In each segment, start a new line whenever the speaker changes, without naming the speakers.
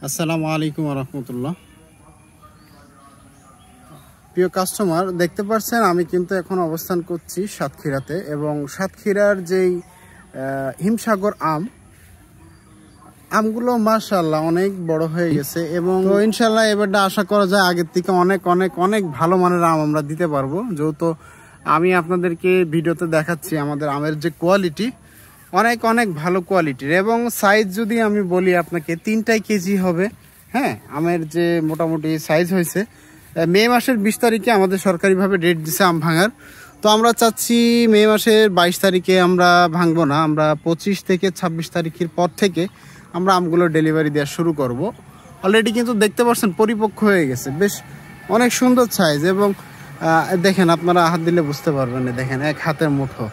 আসসালামু আলাইকুম রহমতুল্লাহ। প্রিয় কাস্টমার, দেখতে পাচ্ছেন আমি কিন্তু এখন অবস্থান করছি সাতক্ষীরাতে, এবং সাতক্ষীরার যেই হিমসাগর আমগুলো মাশাআল্লাহ অনেক বড় হয়ে গেছে, এবং তো ইনশাল্লাহ এবারটা আশা করা যায় আগের থেকে অনেক অনেক অনেক ভালো মানের আম আমরা দিতে পারবো। যেহেতু আমি আপনাদেরকে ভিডিওতে দেখাচ্ছি আমাদের আমের যে কোয়ালিটি অনেক অনেক ভালো কোয়ালিটির, এবং সাইজ যদি আমি বলি আপনাকে 3 কেজি হবে। হ্যাঁ, আমের যে মোটামুটি সাইজ হয়েছে। মে মাসের 20 তারিখে আমাদের সরকারিভাবে ডেট দিছে আম ভাঙার। তো আমরা চাচ্ছি মে মাসের 22 তারিখে আমরা ভাঙবো না, আমরা 25 থেকে 26 তারিখের পর থেকে আমরা আমগুলো ডেলিভারি দেওয়া শুরু করব। অলরেডি কিন্তু দেখতে পাচ্ছেন পরিপক্ক হয়ে গেছে, বেশ অনেক সুন্দর সাইজ, এবং দেখেন আপনারা হাত দিলে বুঝতে পারবেন, দেখেন এক হাতের মুঠো,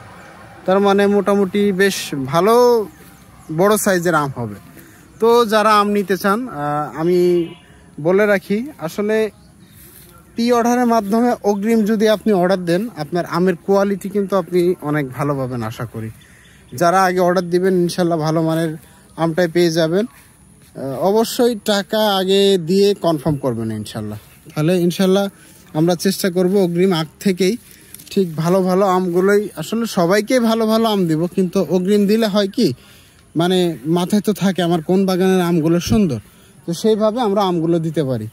তার মানে মোটামুটি বেশ ভালো বড় সাইজের আম হবে। তো যারা আম নিতে চান, আমি বলে রাখি আসলে প্রি অর্ডারের মাধ্যমে অগ্রিম যদি আপনি অর্ডার দেন, আপনার আমের কোয়ালিটি কিন্তু আপনি অনেক ভালো পাবেন আশা করি। যারা আগে অর্ডার দিবেন ইনশাল্লাহ ভালো মানের আমটাই পেয়ে যাবেন। অবশ্যই টাকা আগে দিয়ে কনফার্ম করবেন ইনশাল্লাহ, তাহলে ইনশাল্লাহ আমরা চেষ্টা করব অগ্রিম আগ থেকেই ঠিক ভালো ভালো আমগুলোই, আসলে সবাইকে ভালো ভালো আম দিব, কিন্তু অগ্রিম দিলে হয় কি, মানে মাথায় তো থাকে আমার কোন বাগানের আমগুলো সুন্দর, তো সেইভাবে আমরা আমগুলো দিতে পারি।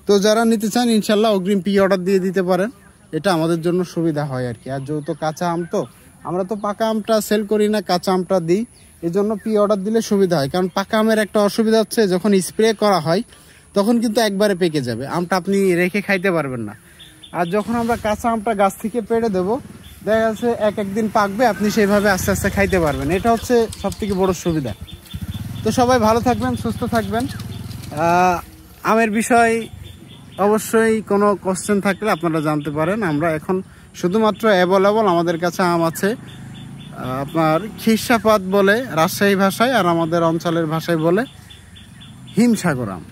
তো যারা নিতে চান ইনশাল্লাহ অগ্রিম প্রি অর্ডার দিয়ে দিতে পারেন, এটা আমাদের জন্য সুবিধা হয় আর কি। আর যেহেতু কাঁচা আম, তো আমরা তো পাকা আমটা সেল করি না, কাঁচা আমটা দিই, এই জন্য প্রি অর্ডার দিলে সুবিধা হয়। কারণ পাকা আমের একটা অসুবিধা হচ্ছে, যখন স্প্রে করা হয় তখন কিন্তু একবারে পেকে যাবে আমটা, আপনি রেখে খাইতে পারবেন না। আর যখন আমরা কাঁচা আমটা গাছ থেকে পেড়ে দেবো, দেখা যাচ্ছে একদিন পাকবে, আপনি সেইভাবে আস্তে আস্তে খাইতে পারবেন। এটা হচ্ছে সবথেকে বড় সুবিধা। তো সবাই ভালো থাকবেন, সুস্থ থাকবেন। আমের বিষয় অবশ্যই কোনো কোশ্চেন থাকলে আপনারা জানতে পারেন। আমরা এখন শুধুমাত্র অ্যাভেলেবল আমাদের কাছে আম আছে আপনার খিরসাপাত বলে রাজশাহী ভাষায়, আর আমাদের অঞ্চলের ভাষায় বলে হিমসাগর আম।